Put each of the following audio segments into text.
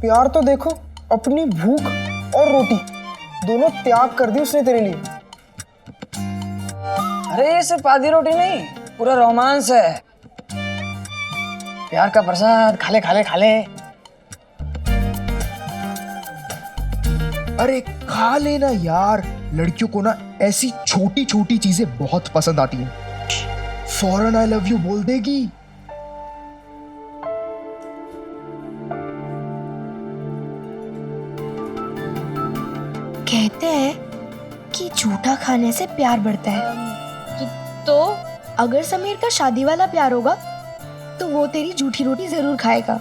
प्यार तो देखो, अपनी भूख और रोटी दोनों त्याग कर दी उसने तेरे लिए। अरे ये सिर्फ आधी रोटी नहीं, पूरा रोमांस है। प्यार का प्रसाद खा ले खा ले खा ले। अरे खा लेना यार, लड़कियों को ना ऐसी छोटी छोटी चीजें बहुत पसंद आती हैं। फौरन आई लव यू बोल देगी। कहते हैं कि झूठा खाने से प्यार बढ़ता है। तो अगर समीर का शादी वाला प्यार होगा तो वो तेरी झूठी रोटी जरूर खाएगा।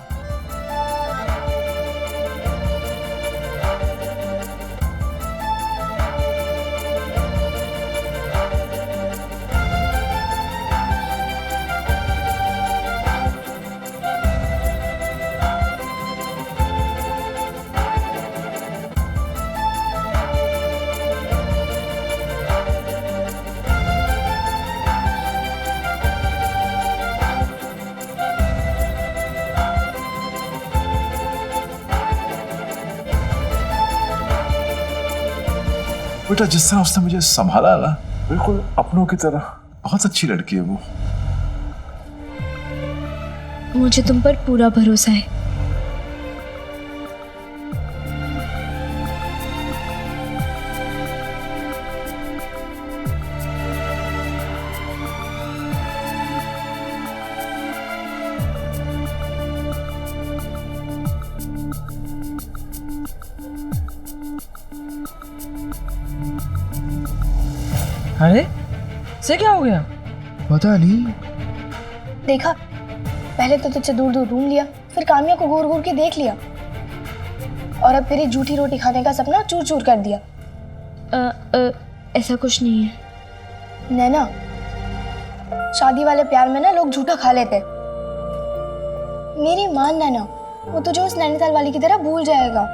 बेटा जिस तरह उसने मुझे संभाला ना, बिल्कुल अपनों की तरह, बहुत अच्छी लड़की है वो। मुझे तुम पर पूरा भरोसा है। अरे से क्या हो गया? पता नहीं। देखा, पहले तो तुझसे दूर दूर रूम लिया, फिर कामिया को घूर घूर के देख लिया, और अब फिर ये झूठी रोटी खाने का सपना चूर चूर कर दिया। ऐसा कुछ नहीं है नैना। शादी वाले प्यार में ना लोग झूठा खा लेते। मेरी मान नैना, वो तुझे उस नैनीताल वाली की तरह भूल जाएगा।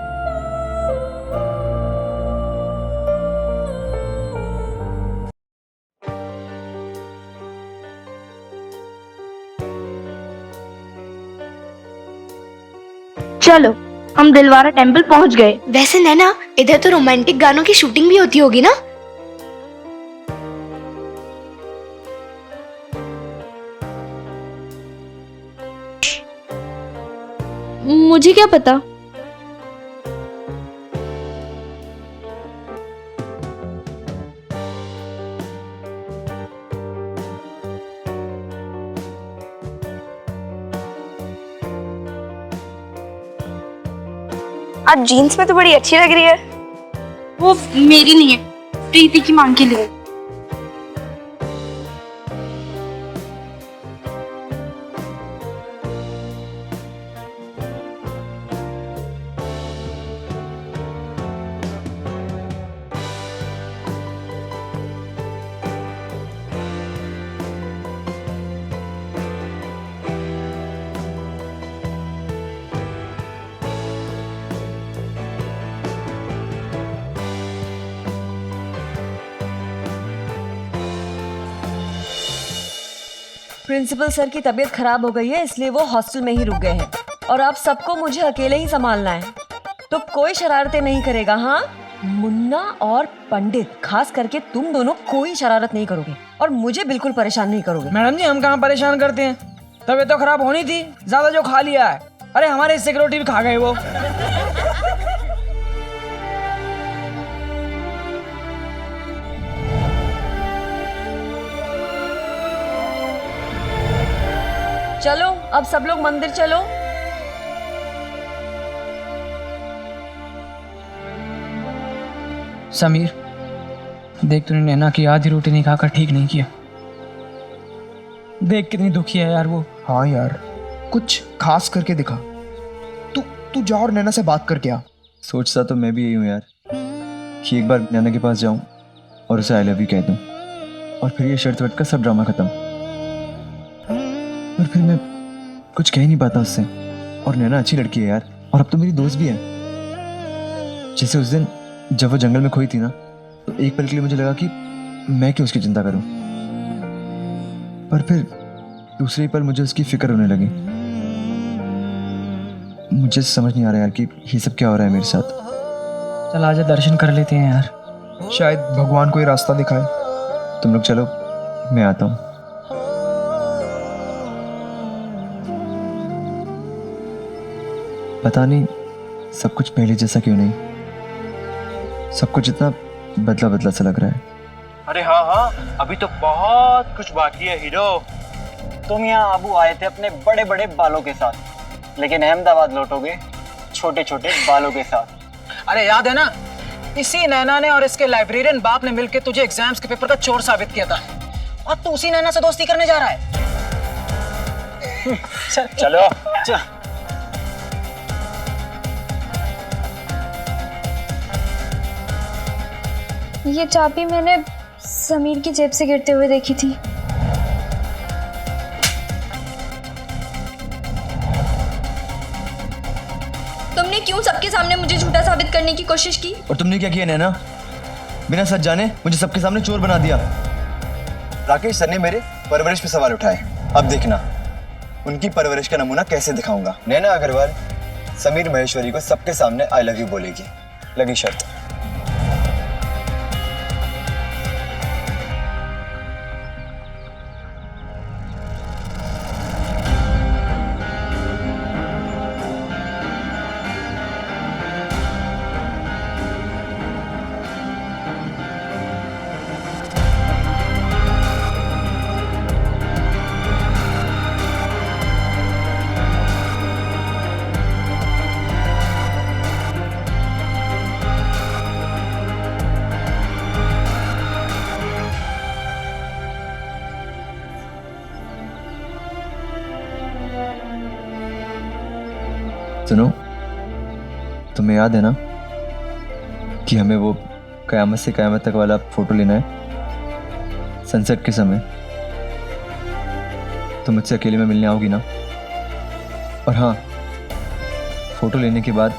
चलो, हम दिलवारा टेम्पल पहुंच गए। वैसे नैना, इधर तो रोमांटिक गानों की शूटिंग भी होती होगी ना? मुझे क्या पता। आज जीन्स में तो बड़ी अच्छी लग रही है। वो मेरी नहीं है, प्रीति की मांग के लिए। प्रिंसिपल सर की तबीयत खराब हो गई है, इसलिए वो हॉस्टल में ही रुक गए हैं और अब सबको मुझे अकेले ही संभालना है। तो कोई शरारतें नहीं करेगा। हाँ, मुन्ना और पंडित, खास करके तुम दोनों कोई शरारत नहीं करोगे और मुझे बिल्कुल परेशान नहीं करोगे। मैडम जी, हम कहाँ परेशान करते हैं? तबीयत तो खराब होनी थी, ज्यादा जो खा लिया है। अरे हमारे सिक्योरिटी भी खा गए वो। चलो, अब सब लोग मंदिर चलो। समीर, देख तूने नैना की आधी रोटी नहीं खाकर ठीक नहीं किया। देख कितनी दुखी है यार वो। हाँ यार, कुछ खास करके दिखा। तू जा और नैना से बात करके आ। सोचता तो मैं भी यही हूँ यार, कि एक बार नैना के पास जाऊँ और उसे आई लव यू कह दूँ, और फिर ये शर्त वट का सब ड्रामा खत्म। पर फिर मैं कुछ कह नहीं पाता उससे, और नैना अच्छी लड़की है यार, और अब तो मेरी दोस्त भी है। जैसे उस दिन जब वो जंगल में खोई थी ना, तो एक पल के लिए मुझे लगा कि मैं क्यों उसकी चिंता करूं, पर फिर दूसरे ही पल मुझे उसकी फिक्र होने लगी। मुझे समझ नहीं आ रहा यार कि ये सब क्या हो रहा है मेरे साथ। चल आजा दर्शन कर लेते हैं यार। शायद भगवान कोई रास्ता दिखाए। तुम लोग चलो, मैं आता हूँ। पता नहीं सब कुछ पहले जैसा क्यों नहीं, सब कुछ इतना बदला बदला सा लग रहा है। अरे हाँ हाँ, अभी तो बहुत कुछ बाकी है हीरो। तुम यहाँ आबू आए थे अपने बड़े बड़े बालों के साथ, लेकिन अहमदाबाद लौटोगे छोटे छोटे बालों के साथ। अरे याद है ना, इसी नैना ने और इसके लाइब्रेरियन बाप ने मिलकर तुझे एग्जाम्स के पेपर का चोर साबित किया था, और तू उसी नैना से दोस्ती करने जा रहा है। चलो चल। ये चाबी मैंने समीर की जेब से गिरते हुए देखी थी। तुमने क्यों सबके सामने मुझे झूठा साबित करने की कोशिश की? और तुमने क्या किया नैना? बिना सच जाने मुझे सबके सामने चोर बना दिया। राकेश सर ने मेरे परवरिश पे सवाल उठाए, अब देखना उनकी परवरिश का नमूना कैसे दिखाऊंगा। नैना अग्रवाल समीर महेश्वरी को सबके सामने आई लव यू बोलेगी, लगी शर्त। सुनो, तुम्हें याद है ना कि हमें वो कयामत से कयामत तक वाला फोटो लेना है सनसेट के समय? तुम मुझसे अकेले में मिलने आओगी ना? और हाँ, फोटो लेने के बाद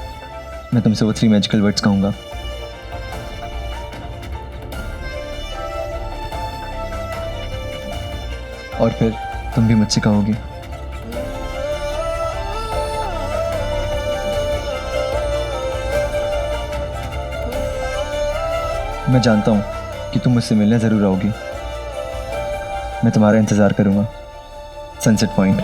मैं तुमसे वो 3 मैजिकल वर्ड्स कहूँगा। और फिर तुम भी मुझसे कहोगी। मैं जानता हूँ कि तुम मुझसे मिलने ज़रूर आओगी। मैं तुम्हारा इंतज़ार करूँगा सनसेट पॉइंट।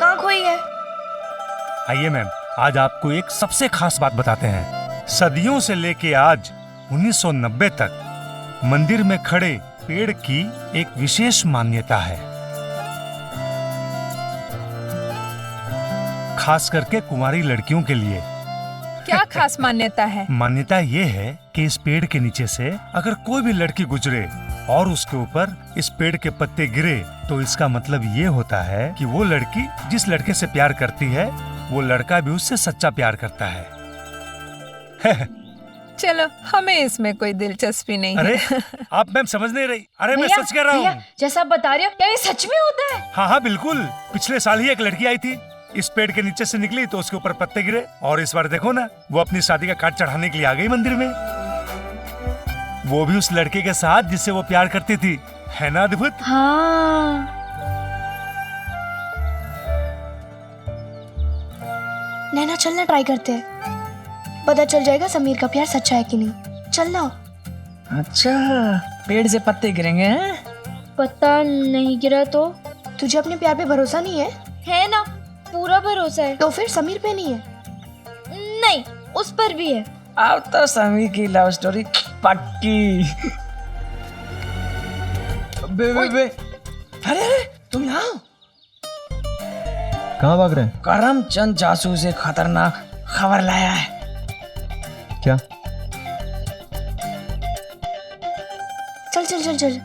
कहाँ खोई है? आइए मैम, आज आपको एक सबसे खास बात बताते हैं। सदियों से लेके आज 1990 तक मंदिर में खड़े पेड़ की एक विशेष मान्यता है, खास करके कुंवारी लड़कियों के लिए। क्या खास मान्यता है? मान्यता ये है कि इस पेड़ के नीचे से अगर कोई भी लड़की गुजरे और उसके ऊपर इस पेड़ के पत्ते गिरे तो इसका मतलब ये होता है कि वो लड़की जिस लड़के से प्यार करती है वो लड़का भी उससे सच्चा प्यार करता है। चलो, हमें इसमें कोई दिलचस्पी नहीं अरे है। आप मैम समझ नहीं रही। अरे मैं सच कह रहा हूँ। जैसा आप बता रहे हो, क्या ये सच में होता है? हाँ हाँ बिल्कुल। पिछले साल ही एक लड़की आई थी, इस पेड़ के नीचे से निकली तो उसके ऊपर पत्ते गिरे, और इस बार देखो ना, वो अपनी शादी का कार्ड चढ़ाने के लिए आ गई मंदिर में, वो भी उस लड़के के साथ जिससे वो प्यार करती थी। है ना अद्भुत? हाँ। नैना चलना, ट्राई करते हैं, पता चल जाएगा समीर का प्यार सच्चा है कि नहीं। चलना। अच्छा, पेड़ से पत्ते गिरेंगे हैं? पता नहीं गिरा तो? तुझे अपने प्यार पे भरोसा नहीं है? है ना, पूरा भरोसा है। तो फिर समीर पे नहीं है? नहीं, उस पर भी है। अब तो समीर की लव स्टोरी पक्की। बे, बे, बे। अरे अरे तुम यहाँ? कहाँ भाग रहे हैं? करमचंद जासूस एक खतरनाक खबर लाया है। क्या? चल चल चल चल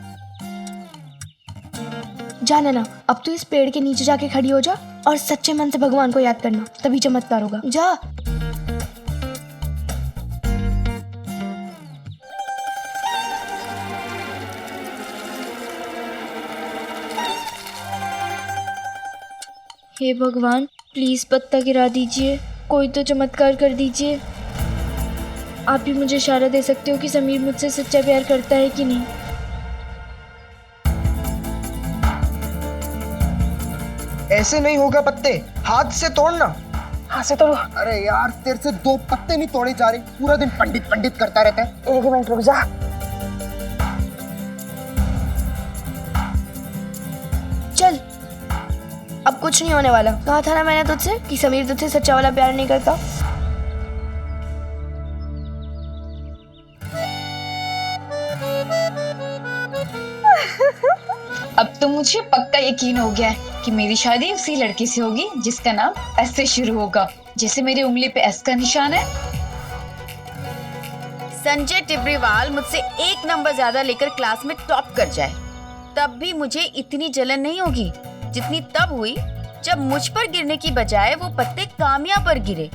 जा नैना, अब तू इस पेड़ के नीचे जाके खड़ी हो जा और सच्चे मन से भगवान को याद करना, तभी चमत्कार होगा। जा। हे भगवान, प्लीज पत्ता गिरा दीजिए, कोई तो चमत्कार कर दीजिए। आप ही मुझे इशारा दे सकते हो कि समीर मुझसे सच्चा प्यार करता है कि नहीं। ऐसे नहीं होगा पत्ते, हाथ से तोड़ना। हाथ से तोड़ो। अरे यार, तेरे से 2 पत्ते नहीं तोड़े जा रहे, पूरा दिन पंडित पंडित करता रहता है। 1 मिनट रुक जा। चल, अब कुछ नहीं होने वाला। कहा था ना मैंने तुझसे कि समीर तुझसे सच्चा वाला प्यार नहीं करता। अब तो मुझे पक्का यकीन हो गया है कि मेरी शादी उसी लड़की से होगी जिसका नाम एस से शुरू होगा, जैसे मेरी उंगली पे एस का निशान है। संजय टिब्रीवाल मुझसे 1 नंबर ज्यादा लेकर क्लास में टॉप कर जाए, तब भी मुझे इतनी जलन नहीं होगी जितनी तब हुई जब मुझ पर गिरने की बजाय वो पत्ते कामिया पर गिरे।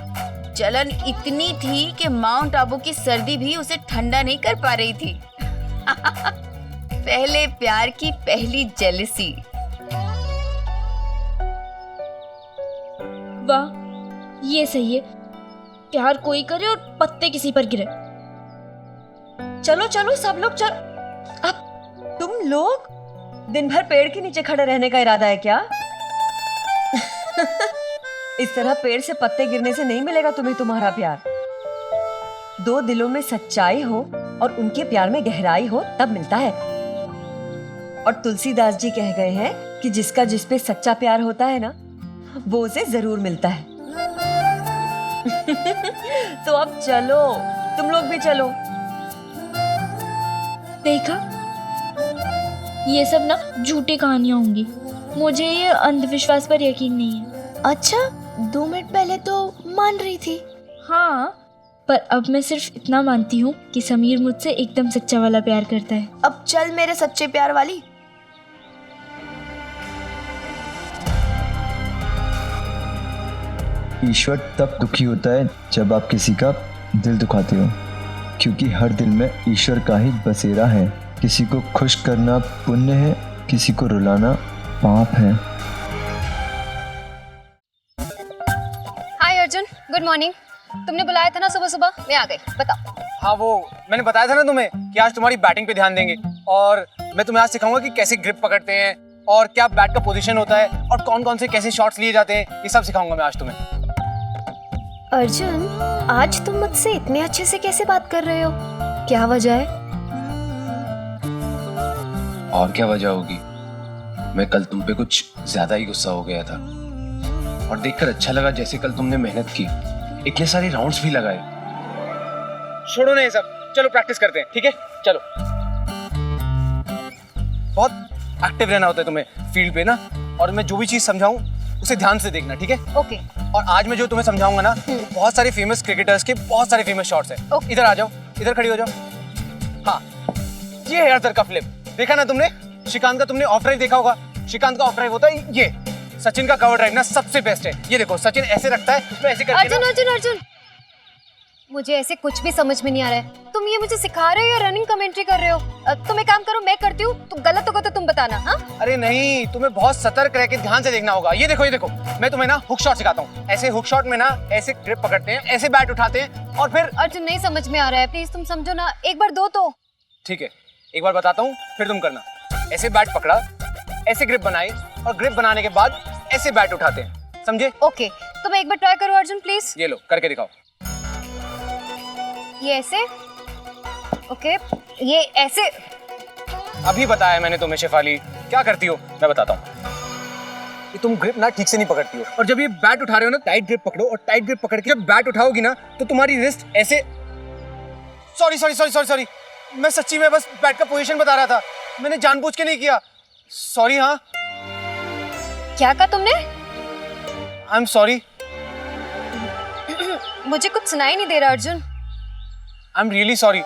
जलन इतनी थी कि माउंट आबू की सर्दी भी उसे ठंडा नहीं कर पा रही थी। पहले प्यार की पहली जेलसी। वाह, ये सही है, प्यार कोई करे और पत्ते किसी पर गिरे। चलो चलो सब लोग चल। अब तुम लोग दिन भर पेड़ के नीचे खड़े रहने का इरादा है क्या? इस तरह पेड़ से पत्ते गिरने से नहीं मिलेगा तुम्हें तुम्हारा प्यार। 2 दिलों में सच्चाई हो और उनके प्यार में गहराई हो तब मिलता है। और तुलसीदास जी कह गए हैं कि जिसका जिस पे सच्चा प्यार होता है ना, वो उसे जरूर मिलता है। तो अब चलो, तुम लोग भी चलो। देखा, ये सब ना झूठी कहानियां होंगी, मुझे ये अंधविश्वास पर यकीन नहीं है। अच्छा, 2 मिनट पहले तो मान रही थी। हाँ, पर अब मैं सिर्फ इतना मानती हूँ कि समीर मुझसे एकदम सच्चा वाला प्यार करता है। अब चल मेरे सच्चे प्यार वाली। ईश्वर तब दुखी होता है जब आप किसी का दिल दुखाते हो, क्योंकि हर दिल में ईश्वर का ही बसेरा है। किसी को खुश करना पुण्य है, किसी को रुलाना पाप है। हाय अर्जुन, गुड मॉर्निंग। तुमने बुलाया था ना सुबह सुबह, मैं आ गई। बताओ। हाँ, वो मैंने बताया था ना तुम्हें कि आज तुम्हारी बैटिंग पे ध्यान देंगे, और मैं तुम्हें आज सिखाऊंगा कि कैसे ग्रिप पकड़ते हैं और क्या बैट का पोजीशन होता है और कौन कौन से कैसे शॉट्स लिए जाते हैं, ये सब सिखाऊंगा मैं आज तुम्हें। अर्जुन, आज तुम मुझसे इतने अच्छे से कैसे बात कर रहे हो? क्या वजह है? और क्या वजह होगी, मैं कल तुम पे कुछ ज्यादा ही गुस्सा हो गया था, और देखकर अच्छा लगा जैसे कल तुमने मेहनत की, इतने सारे राउंड्स भी लगाए। छोड़ो ना ये सब, चलो प्रैक्टिस करते हैं, ठीक है? चलो। बहुत एक्टिव रहना होता है तुम्हें फील्ड पे ना, और मैं जो भी चीज समझाऊं उसे ध्यान से देखना, ठीक है? ओके। और आज मैं जो तुम्हें समझाऊंगा ना, बहुत सारे फेमस क्रिकेटर्स के बहुत सारे फेमस शॉट्स हैं। इधर आ जाओ, इधर खड़ी हो जाओ। हाँ, ये है अर्धर का फ्लिप, देखा ना तुमने? श्रीकांत का तुमने ऑफ ड्राइव देखा होगा, श्रीकांत का ऑफ ड्राइव होता है ये। सचिन का कवर ड्राइव ना सबसे बेस्ट है, ये देखो सचिन ऐसे रखता है, मैं ऐसे करके अर्जुन अर्जुन अर्जुन, मुझे ऐसे कुछ भी समझ में नहीं आ रहा है। तुम ये मुझे सिखा रहे हो या रनिंग कमेंट्री कर रहे हो? तुम एक काम करो, मैं करती हूँ, तुम गलत होगा तो तुम बताना। हाँ? अरे नहीं, तुम्हें बहुत सतर्क रह के ध्यान से देखना होगा। ये देखो, ये देखो, मैं तुम्हें ना हुक शॉट सिखाता हूँ। ऐसे हुक शॉट में ना ऐसे ग्रिप पकड़ते हैं, ऐसे बैट उठाते हैं और फिर। अर्जुन नहीं समझ में आ रहा है, प्लीज तुम समझो ना, एक बार दो तो। ठीक है, एक बार बताता हूँ, फिर तुम करना। ऐसे बैट पकड़ा, ऐसे ग्रिप बनाई, और ग्रिप बनाने के बाद ऐसे बैट उठाते हैं, समझे? ओके, तुम एक बार ट्राई करो अर्जुन प्लीज। ये लो, करके दिखाओ। ये ऐसे, ओके, ये ऐसे। अभी बताया मैंने तुम्हें शेफाली, क्या करती हो मैं बताता हूँ। ये तुम ग्रिप ना ठीक से नहीं पकड़ती हो, और जब ये बैट उठा रहे हो ना, टाइट ग्रिप पकड़ो, और टाइट ग्रिप पकड़ के जब बैट उठाओगी ना तो तुम्हारी रिस्ट ऐसे। Sorry sorry sorry sorry sorry, मैं सच्ची में बस बैट का पोजीशन बता रहा था, मैंने जानबूझ के नहीं किया, सॉरी। हाँ, क्या कहा तुमने? I am sorry. मुझे कुछ सुनाई नहीं दे रहा Arjun. I am really sorry.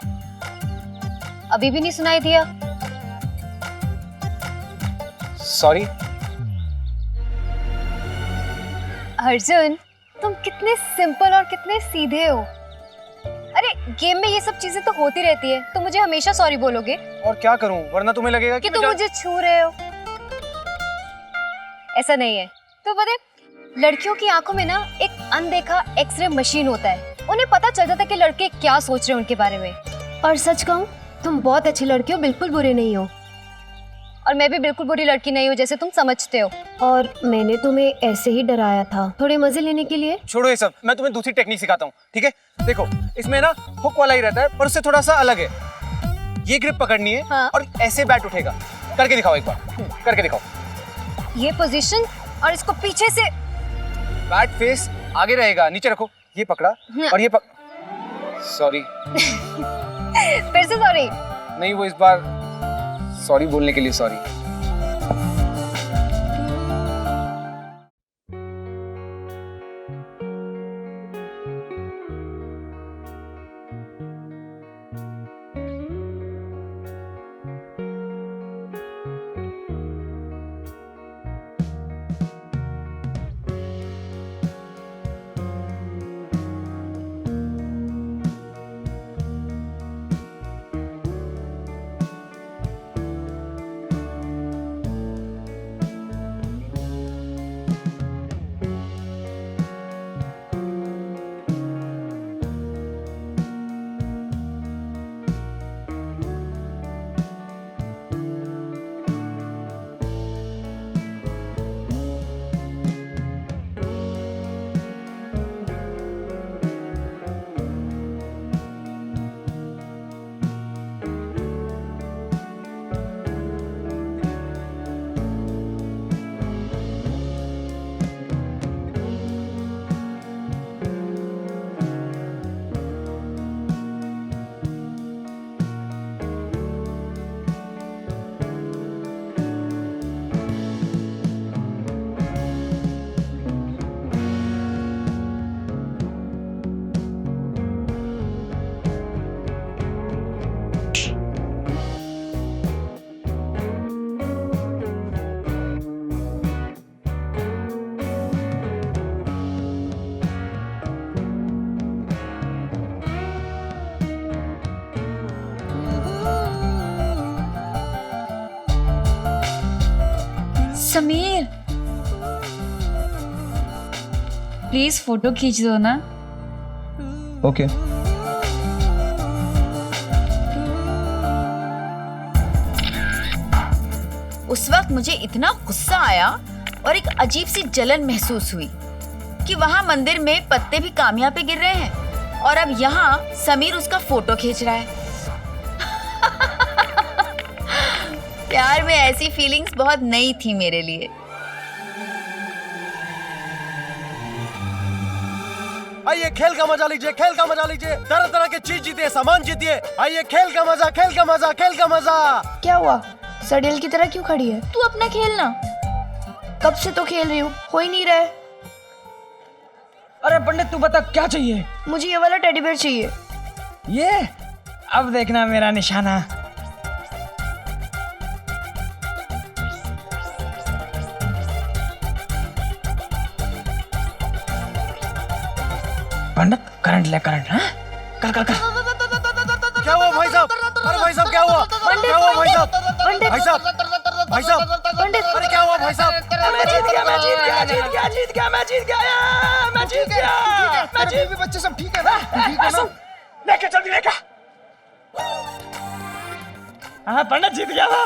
अभी भी नहीं सुनाई दिया? सॉरी। अर्जुन, तुम कितने सिंपल और कितने सीधे हो। अरे गेम में ये सब चीजें तो होती रहती है, तुम मुझे हमेशा सॉरी बोलोगे? और क्या करूं, वरना तुम्हें लगेगा कि तुम मुझे छू रहे हो। ऐसा नहीं है। तो पता है, लड़कियों की आंखों में ना एक अनदेखा एक्सरे मशीन होता है। उन्हें पता चल जाता है कि लड़के क्या सोच रहे हैं उनके बारे में। और सच कहूं, तुम बहुत अच्छी लड़की हो, बिल्कुल बुरे नहीं हो। और मैं भी बिल्कुल बुरी लड़की नहीं हूँ जैसे तुम समझते हो। और मैंने तुम्हें ऐसे ही डराया था, थोड़े मजे लेने के लिए। छोड़ो ये सब, मैं तुम्हें दूसरी टेक्निक सिखाता हूँ, ठीक है? देखो, इसमें ना हुक वाला ही रहता है, पर उससे थोड़ा सा अलग है। ये ग्रिप पकड़नी है। हाँ। और ऐसे बैट उठेगा। करके दिखाओ एक बार, करके दिखाओ। ये पोजीशन और इसको पीछे से। बैट फेस आगे रहेगा, नीचे रखो। ये पकड़ा और ये सॉरी। फिर से सॉरी? नहीं, वो इस बार सॉरी बोलने के लिए सॉरी। समीर, प्लीज फोटो खींच दो ना। ओके। उस वक्त मुझे इतना गुस्सा आया और एक अजीब सी जलन महसूस हुई कि वहां मंदिर में पत्ते भी कामयाब पे गिर रहे हैं और अब यहाँ समीर उसका फोटो खींच रहा है। प्यार में ऐसी फीलिंग्स बहुत नई थी मेरे लिए। आइए खेल का मजा लीजिए, खेल का मजा लीजिए। तरह तरह के चीज जीतिए, सामान जीतिए। आइए खेल का मजा, खेल का मजा, खेल का मजा। क्या हुआ? सड़ेल की तरह क्यों खड़ी है? तू अपना खेलना। कब से तो खेल रही हूँ, हो ही नहीं रहा। अरे पंडित तू बता क्या चाहिए? मुझे ये वाला टेडी बेयर चाहिए। ये? अब देखना मेरा निशाना। पंडित करंट ले, करंट। हाँ कर कर कर। क्या हुआ भाई साहब? अरे भाई साहब क्या हुआ? क्या हुआ भाई साहब? भाई साहब, भाई साहब, अरे क्या हुआ भाई साहब? मैं जीत गया, मैं जीत गया, जीत गया, जीत गया, मैं जीत गया, मैं जीत गया, मैं जीत गया। बच्चे सब ठीक है ना? ठीक है ना? लेके जल्दी लेके। हाँ पंडित जीत गया ना।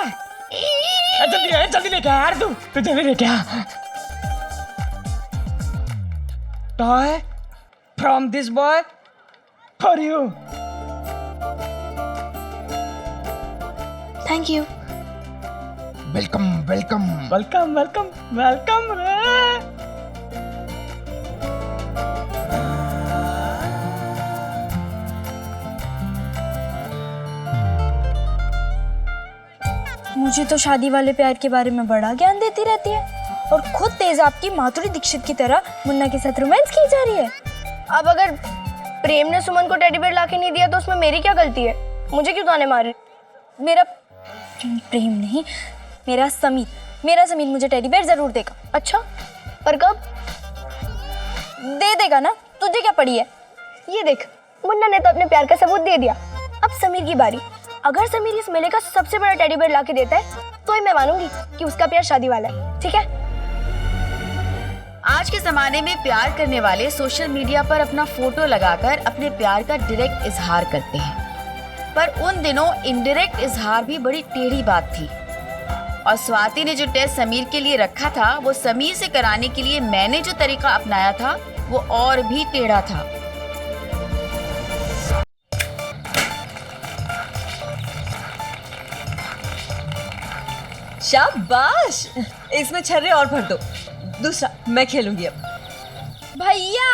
जल्दी लेके यार, तू जल्दी लेके आ। Toy from this boy for you. Thank you. Welcome welcome welcome welcome welcome रे। मुझे तो शादी वाले प्यार के बारे में बड़ा ज्ञान देती रहती है। और खुद तेजाब की माधुरी दीक्षित की तरह मुन्ना के साथ रोमांस की जा रही है। अब अगर प्रेम ने सुमन को टेडी बेयर लाके नहीं दिया तो उसमें मेरी क्या गलती है? मुझे क्यों ताने मारे? मेरा प्रेम नहीं, मेरा समीर मुझे टेडी बेयर जरूर देगा। अच्छा, पर कब दे देगा ना? तुझे क्या पड़ी है? ये देख, मुन्ना ने तो अपने प्यार का सबूत दे दिया, अब समीर की बारी। अगर समीर इस मेले का सबसे बड़ा टेडी बेयर लाके देता है तो ही मैं मानूंगी कि उसका प्यार शादी वाला है, ठीक है? आज के जमाने में प्यार करने वाले सोशल मीडिया पर अपना फोटो लगाकर अपने प्यार का डायरेक्ट इजहार करते हैं, पर उन दिनों इनडायरेक्ट इजहार भी बड़ी टेढ़ी बात थी। और स्वाति ने जो टेस्ट समीर के लिए रखा था, वो समीर से कराने के लिए मैंने जो तरीका अपनाया था वो और भी टेढ़ा था। शाबाश, इसमें छर्रे और भर दो। दूसरा मैं खेलूंगी अब। भैया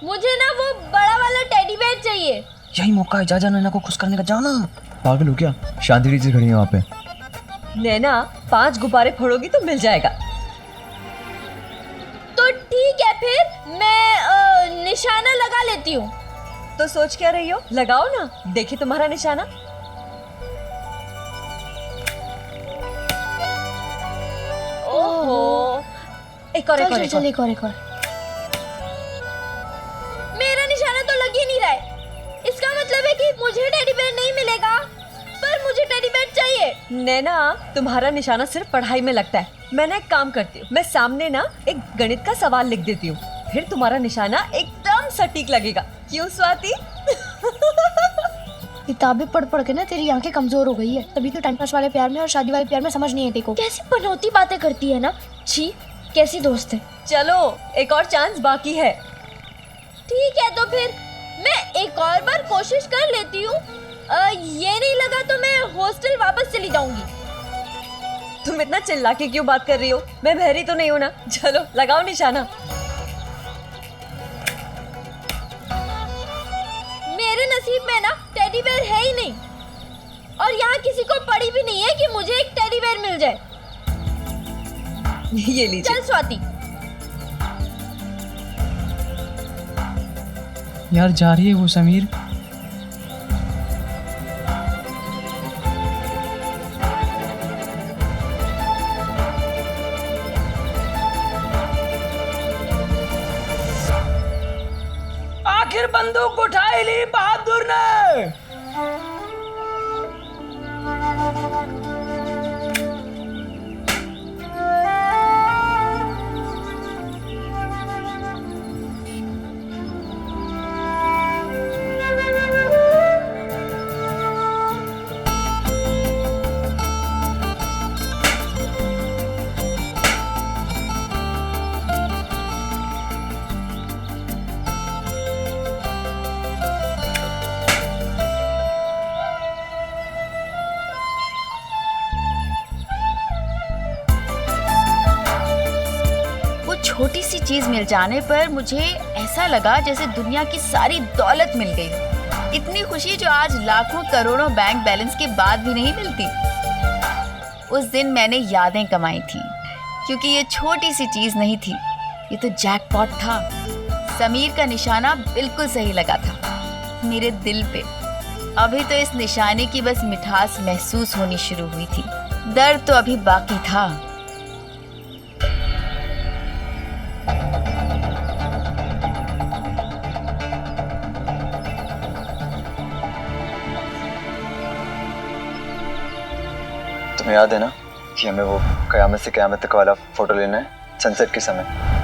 मुझे ना वो बड़ा वाला टेडी बेयर चाहिए। यही मौका है, जा नैना को खुश करने का, जाना। पागल हो क्या? शांति जी खड़ी है वहाँ पे। नैना 5 गुब्बारे फोड़ोगी तो मिल जाएगा। तो ठीक है, फिर मैं निशाना लगा लेती हूँ। तो सोच क्या रही हो? लगाओ ना, देखिए तुम्हारा निशाना। ओहो, एक और। मेरा निशाना तो लग ही नहीं रहा है। इसका मतलब है कि मुझे टेडी बेयर नहीं मिलेगा, पर मुझे टेडी बेयर चाहिए। नैना, तुम्हारा निशाना सिर्फ पढ़ाई में लगता है। मैं ना एक काम करती हूँ, मैं सामने ना एक गणित का सवाल लिख देती हूँ, फिर तुम्हारा निशाना एकदम सटीक लगेगा। क्यों स्वाति? किताबें पढ़ पढ़ के ना तेरी आंखें कमजोर हो गई है, तभी तो टाइम पास वाले प्यार में और शादी वाले प्यार में समझ नहीं है तेको। कैसी पनौती बातें करती है ना, छी, कैसी दोस्त है। चलो एक और चांस बाकी है। ठीक है, तो फिर मैं एक और बार कोशिश कर लेती हूँ। ये नहीं लगा तो मैं हॉस्टल वापस चली जाऊंगी। तुम इतना चिल्ला के क्यों बात कर रही हो? मैं बहरी तो नहीं हूं ना? चलो लगाओ निशाना। मेरे नसीब में ना टेडी बेयर है ही नहीं, और यहाँ किसी को पड़ी भी नहीं है कि मुझे एक टेडी बेयर मिल जाए। ये लीजिए। चल स्वाति। यार जा रही है वो समीर। आखिर बंदूक उठाई ली बहादुर ने। छोटी सी चीज मिल जाने पर मुझे ऐसा लगा जैसे दुनिया की सारी दौलत मिल गई। इतनी खुशी जो आज लाखों करोड़ों बैंक बैलेंस के बाद भी नहीं मिलती। उस दिन मैंने यादें कमाई थी, क्योंकि ये छोटी सी चीज नहीं थी, ये तो जैकपॉट था। समीर का निशाना बिल्कुल सही लगा था मेरे दिल पे। अभी तो इस निशाने की बस मिठास महसूस होनी शुरू हुई थी, दर्द तो अभी बाकी था। तुम्हें याद है ना कि हमें वो कयामत से कयामत तक वाला फोटो लेना है सनसेट के समय?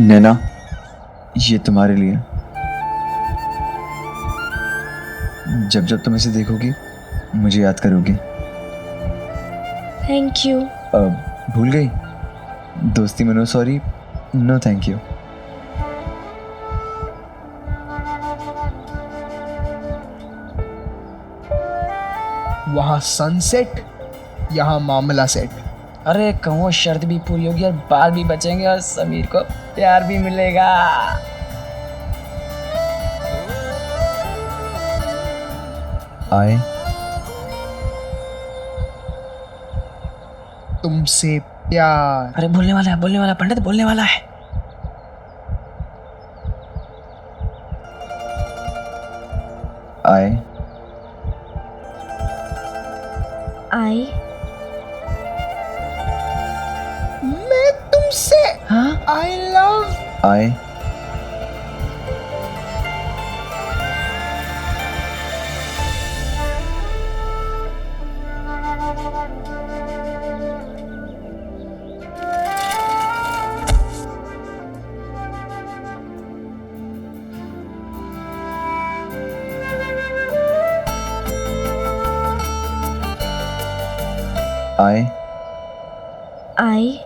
नैना, ये तुम्हारे लिए। जब जब तुम इसे देखोगी मुझे याद करोगी। Thank you. भूल गई? दोस्ती में no sorry, no thank you. वहां सनसेट, यहाँ मामला सेट। अरे कहो शर्त भी पूरी होगी और बाल भी बचेंगे और समीर को प्यार भी मिलेगा। आए तुमसे प्यार। अरे बोलने वाला है पंडित, बोलने वाला है। आए आई मैं तुमसे आई लव। आए आए आई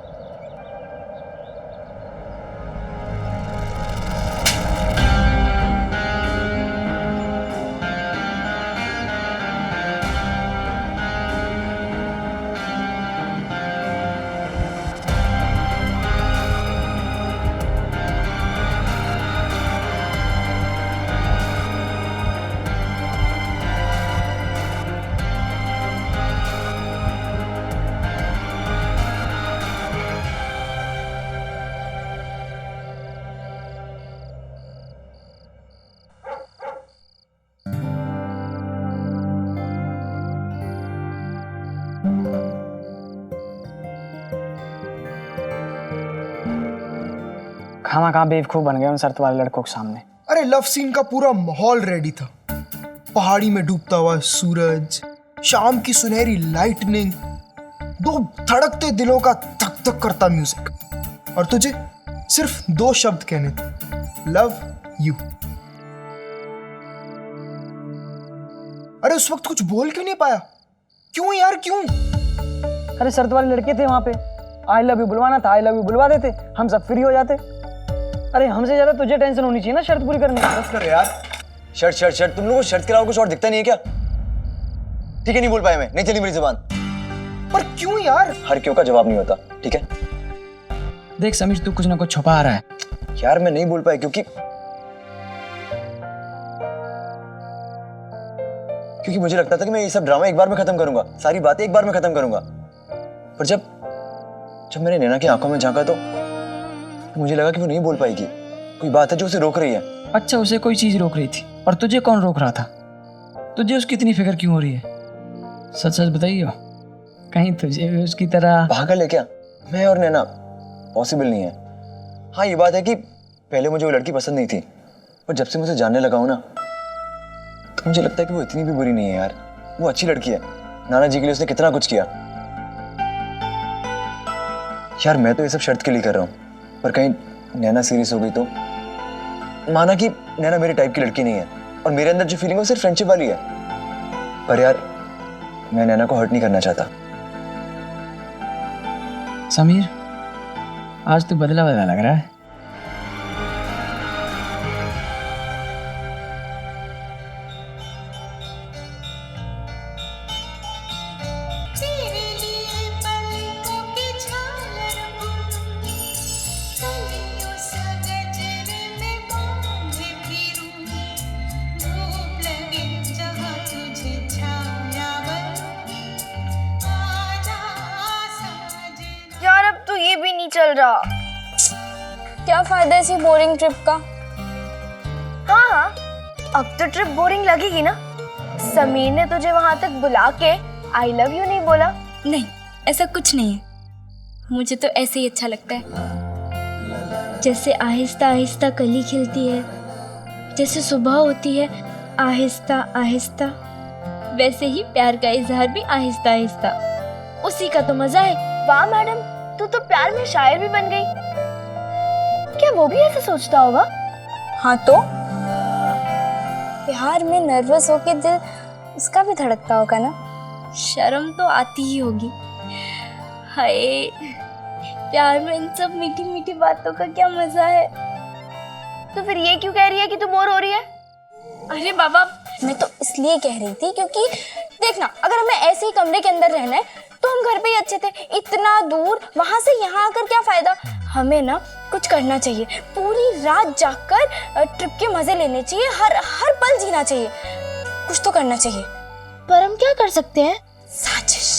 खामा कहाँ बेवकूफ बन गए उन शर्त वाले लड़कों के सामने। अरे लव सीन का पूरा माहौल रेडी था। पहाड़ी में डूबता हुआ सूरज, शाम की सुनहरी लाइटनिंग, दो धड़कते दिलों का धक धक करता म्यूजिक, और तुझे सिर्फ 2 शब्द कहने थे, लव यू। अरे उस वक्त कुछ बोल क्यों नहीं पाया? क्यों यार क्यों? अरे शर्त वाले लड़के थे वहां पे, आई लव यू बुलवाना था, आई लव यू बुलवा देते, हम सब फ्री हो जाते। अरे हमसे ज्यादा तुझे टेंशन होनी चाहिए ना शर्त पूरी करने की। बस कर यार, शर्त शर्त शर्त। तुम लोगों को शर्त के अलावा कुछ और दिखता नहीं है क्या? ठीक है, नहीं बोल पाया मैं, नहीं चली मेरी जुबान। पर क्यों यार? हर क्यों का जवाब नहीं होता, ठीक है? देख समीर, तू कुछ ना कुछ छुपा रहा है। यार मैं नहीं बोल पाया क्योंकि मुझे लगता था कि मैं ये सब ड्रामा एक बार में खत्म करूंगा, सारी बातें एक बार में खत्म करूंगा। पर जब मैंने नैना की आंखों में झांका तो मुझे लगा कि वो नहीं बोल पाएगी। कोई बात है जो उसे रोक रही है। अच्छा, उसे कोई चीज रोक रही थी, और तुझे कौन रोक रहा था? तुझे उसकी इतनी फिक्र क्यों हो रही है? सच सच बताइए, कहीं तुझे भी उसकी तरह पागल है क्या? मैं और नैना पॉसिबल नहीं है। हाँ ये बात है कि पहले मुझे वो लड़की पसंद नहीं थी, पर जब से मुझे जानने लगा हूं ना, तो मुझे लगता है कि वो इतनी भी बुरी नहीं है यार। वो अच्छी लड़की है। नाना जी के लिए उसने कितना कुछ किया। यार मैं तो ये सब शर्त के लिए कर रहा हूँ, पर कहीं नैना सीरियस हो गई तो? माना कि नैना मेरे टाइप की लड़की नहीं है और मेरे अंदर जो फीलिंग है वो सिर्फ फ्रेंडशिप वाली है, पर यार मैं नैना को हर्ट नहीं करना चाहता। समीर, आज तू बदला बदला लग रहा है। यार अब तो ये भी नहीं चल रहा। क्या फायदा इसी बोरिंग ट्रिप का? हाँ, अब तो ट्रिप बोरिंग लगेगी ना। समीर ने तुझे वहां तक बुला के आई लव यू नहीं बोला। नहीं, ऐसा कुछ नहीं है। मुझे तो ऐसे ही अच्छा लगता है, जैसे आहिस्ता आहिस्ता कली खिलती है, जैसे सुबह होती है आहिस्ता आहिस्ता, वैसे ही प्यार का इजहार भी आहिस्ता आहिस्ता। उसी का तो मजा है। वाह मैडम, तू तो प्यार में शायर भी बन गई। क्या वो भी ऐसा सोचता होगा? हाँ तो प्यार में नर्वस होके दिल उसका भी धड़कता होगा ना, शर्म तो आती ही होगी। हाय, प्यार में इन सब मीठी मीठी बातों का क्या मजा है। तो फिर ये क्यों कह रही है कि तू बोर हो रही है? अरे बाबा, मैं तो इसलिए कह रही थी क्योंकि देखना, अगर हमें ऐसे ही कमरे के अंदर रहना है तो हम घर पे ही अच्छे थे। इतना दूर वहां से यहाँ आकर क्या फायदा। हमें ना कुछ करना चाहिए, पूरी रात जागकर ट्रिप के मजे लेने चाहिए, हर पल जीना चाहिए, कुछ तो करना चाहिए। पर हम क्या कर सकते हैं? साजिश।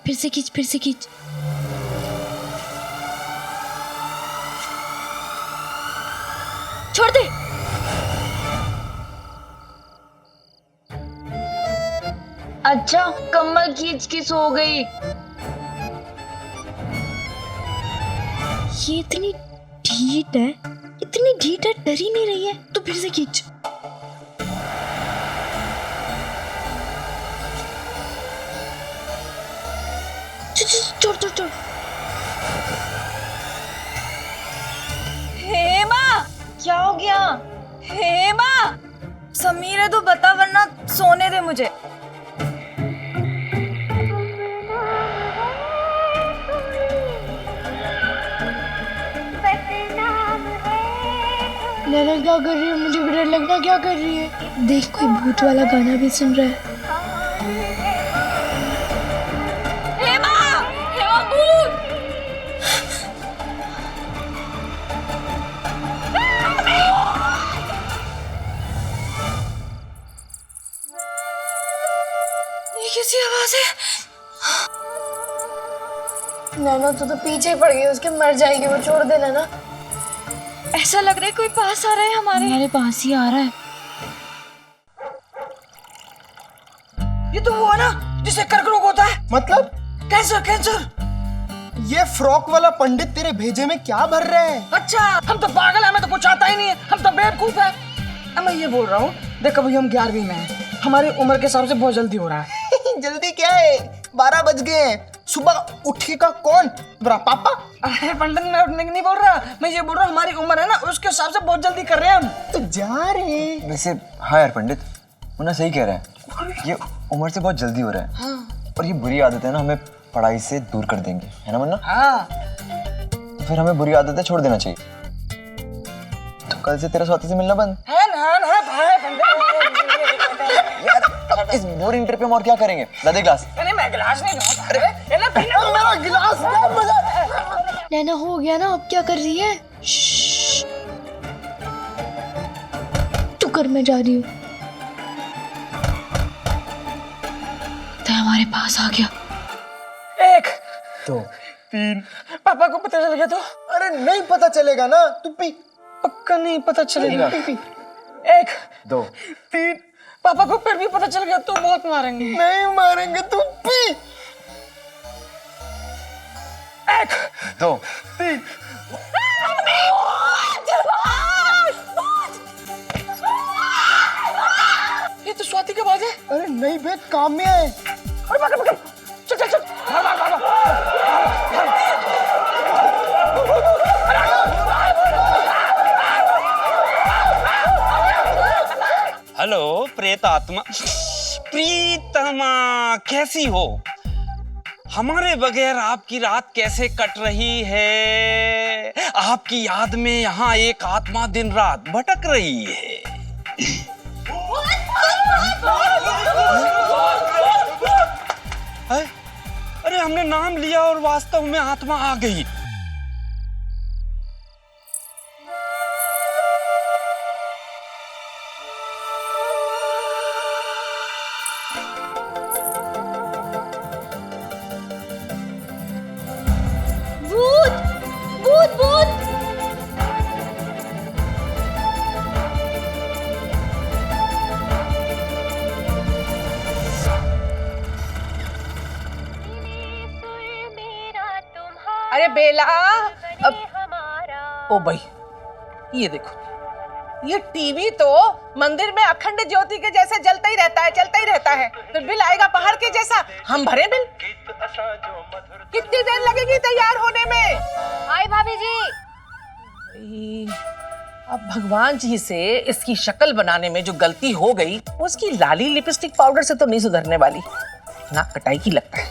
फिर से खींच। छोड़ दे। अच्छा, कमल खींच के सो गई। ये इतनी ढीठ है, डर ही नहीं रही है। तो फिर से खींच। छोड़। हेमा, क्या हो गया? हेमा, समीर है तो बता, वरना सोने दे मुझे। नैना क्या कर रही है? मुझे भी डर लगना। क्या कर रही है? देख, कोई भूत वाला गाना भी सुन रहा है। कैसी आवाज है? नैना तो पीछे पड़ गई, उसके मर जाएगी वो। छोड़ दे नैना। ऐसा लग रहा है कोई पास आ रहा है हमारे पास ही आ रहा है। ये तो वो है ना जिसे कर्क रोग होता है। मतलब? कैंसर। ये फ्रॉक वाला पंडित तेरे भेजे में क्या भर रहे हैं? अच्छा, हम तो पागल हैं, हमें तो कुछ आता ही नहीं है, हम तो बेवकूफ हैं। अब मैं ये बोल रहा हूँ, देख अभी हम 11वीं में हैं, हमारी उम्र के हिसाब से बहुत जल्दी हो रहा है। जल्दी क्या है? 12 बज गए हैं। सुबह उठेगा कौन? मेरा पापा? अरे पंडित, मैं उठने की नहीं बोल रहा, मैं ये बोल रहा हूँ हमारी उम्र है ना, उसके हिसाब से बहुत जल्दी कर रहे हैं हम। तो जा रहे। वैसे हाँ यार पंडित, मुन्ना सही कह रहा है, ये उम्र से बहुत जल्दी हो रहा है। हाँ। और ये बुरी आदत है ना, हमें पढ़ाई से दूर कर देंगे, है ना मुन्ना? हाँ। फिर हमें बुरी आदतें छोड़ देना चाहिए। तो कल से तेरा स्वाति से मिलना बंद है ना? यार इस बोरिंग ट्रिप पे हम और क्या करेंगे? ला दे ग्लास। नहीं, मैं गिलास नहीं दूंगा। अरे मेरा गिलास क्या मजा। नैना हो गया ना, अब क्या कर रही है? तू कर, मैं जा रही हूँ। तो हमारे पास आ गया। 1 2 3। पापा को पता चल गया तो? अरे नहीं पता चलेगा ना, तू पी। पक्का नहीं पता चलेगा। 1 2 3। पापा को फिर भी पता चल गया तो बहुत मारेंगे। नहीं मारेंगे, तू पी। 1 2 3। ये तो स्वाति की आवाज है। अरे नहीं बे, काम में है। अरे पकड़, चल। भाग। हेलो प्रेत आत्मा, प्रीतमा कैसी हो? हमारे बगैर आपकी रात कैसे कट रही है? आपकी याद में यहाँ एक आत्मा दिन रात भटक रही है। अरे हमने नाम लिया और वास्तव में आत्मा आ गई। भूत भूत भूत। अरे बेला, ओ भाई ये देखो, ये टीवी तो मंदिर में अखंड ज्योति के जैसे जलता ही रहता है, चलता ही रहता है। फिर बिल आएगा पहाड़ के जैसा, हम भरे बिल। कितनी देर लगेगी तैयार होने में? आई भाभी जी। अब भगवान जी से इसकी शक्ल बनाने में जो गलती हो गई, उसकी लाली लिपस्टिक पाउडर से तो नहीं सुधरने वाली, नाक कटाई की लगता है।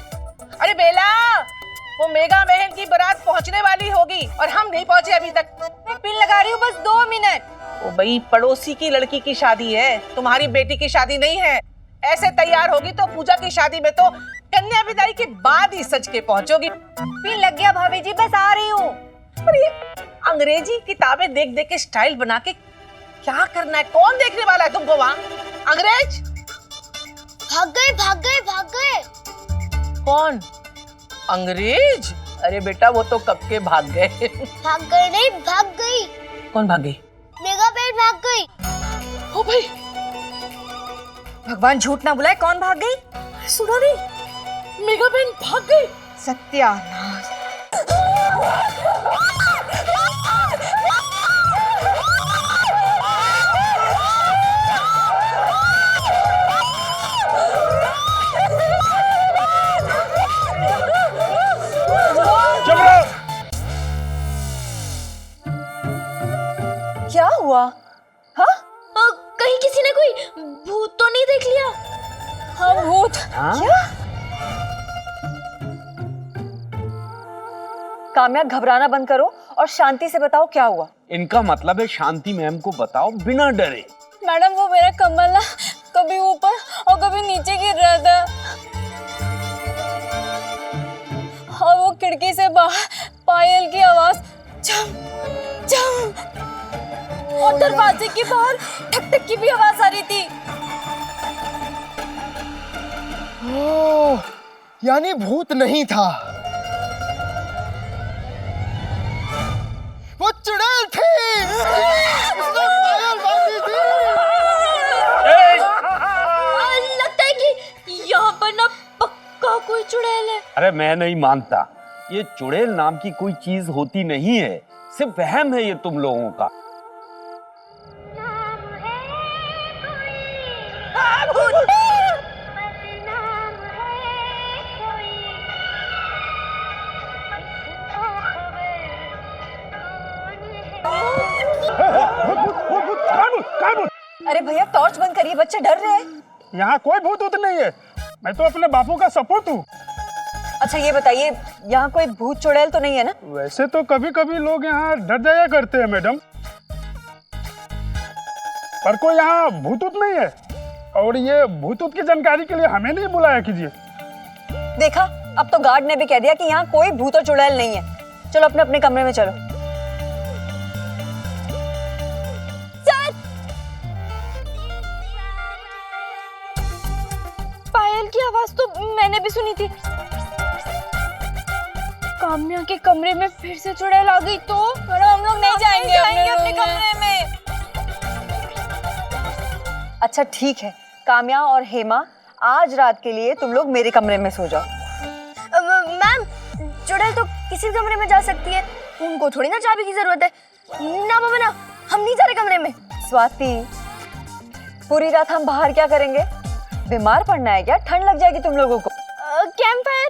अरे बेला, वो मेगा बहन की बारात पहुंचने वाली होगी और हम नहीं पहुंचे अभी तक। मैं पिन लगा रही हूँ, बस 2 मिनट। ओ भाई, पड़ोसी की लड़की की शादी है, तुम्हारी बेटी की शादी नहीं है। ऐसे तैयार होगी तो पूजा की शादी में तो कन्या विदाई के बाद ही सज के पहुंचोगी। पिन लग गया भाभी जी, बस आ रही हूँ। पर ये अंग्रेजी किताबें देख देख के स्टाइल बना के क्या करना है? कौन देखने वाला है तुमको वहाँ? अंग्रेज भाग गए भाग गए भाग गए। कौन? अंग्रेज? अरे बेटा, वो तो कब के भाग गए। भाग गए नहीं, भाग गई। कौन भाग गई? मेगा बहन भाग गई। ओ भाई, भगवान झूठ ना बुलाए, कौन भाग गई? सुना नहीं, मेगा बहन भाग गई। सत्यानाश। क्या हुआ? हाँ? कहीं किसी ने कोई भूत तो नहीं देख लिया? हाँ, भूत। क्या? काम्या, घबराना बंद करो और शांति से बताओ क्या हुआ। इनका मतलब है शांति मैम को बताओ बिना डरे। मैडम, वो मेरा कमल ना कभी ऊपर और कभी नीचे गिर रहा था, और वो खिड़की से बाहर पायल की आवाज चम चम, और दरवाजे के बाहर ठक ठक की भी आवाज आ रही थी। ओह, यानी भूत नहीं था, वो चुड़ैल थी। उसने पायल बांधी थी। लगता है कि यहाँ पर ना पक्का कोई चुड़ैल है। अरे मैं नहीं मानता, ये चुड़ैल नाम की कोई चीज होती नहीं है, सिर्फ वहम है ये तुम लोगों का। अरे भैया, टॉर्च बंद करिए, बच्चे डर रहे हैं। यहाँ कोई भूत ऊत नहीं है, मैं तो अपने बापू का सपूत हूँ। अच्छा ये बताइए, यहाँ कोई भूत चुड़ैल तो नहीं है ना? वैसे तो कभी कभी लोग यहाँ डर जाया करते हैं मैडम, पर कोई यहाँ भूत ऊत नहीं है। और ये भूत ऊत की जानकारी के लिए हमें नहीं बुलाया कीजिए। देखा, अब तो गार्ड ने भी कह दिया कि यहाँ कोई भूत और चुड़ैल नहीं है। चलो अपने अपने कमरे में चलो। पायल की आवाज तो मैंने भी सुनी थी। काम्या के कमरे में फिर से चुड़ैल आ गई तो मैडम हम लोग नहीं जाएंगे अपने कमरे में। अच्छा ठीक है, काम्या और हेमा, आज रात के लिए तुम लोग मेरे कमरे में सो जाओ। मैम, चुड़ैल तो किसी भी कमरे में जा सकती है, उनको थोड़ी ना चाबी की जरूरत है। ना बाबा ना, हम नहीं जा रहे कमरे में। स्वाति, पूरी रात हम बाहर क्या करेंगे? बीमार पड़ना है क्या? ठंड लग जाएगी तुम लोगों को। Camp fire.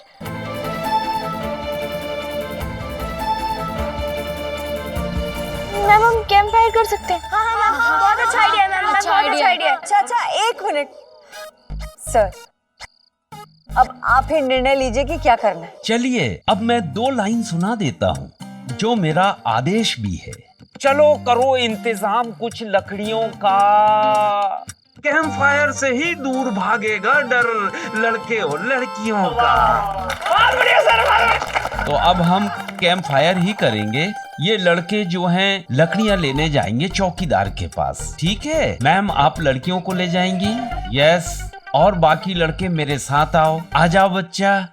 मैम, हम कैंप फायर कर सकते हैं। हाँ हाँ मैम, बहुत अच्छा आइडिया है मैम, बहुत अच्छा आइडिया है। अच्छा, एक मिनट सर, अब आप ही निर्णय लीजिए कि क्या करना है। चलिए अब मैं 2 लाइन सुना देता हूँ, जो मेरा आदेश भी है। चलो करो इंतजाम कुछ लकड़ियों का। कैंप फायर से ही दूर भागेगा डर लड़के और लड़कियों का। बहुत बढ़िया सर। तो अब हम कैंप फायर ही करेंगे। ये लड़के जो हैं लकड़ियां लेने जाएंगे चौकीदार के पास, ठीक है? मैम आप लड़कियों को ले जाएंगी? यस। और बाकी लड़के मेरे साथ आओ। आ जाओ बच्चा।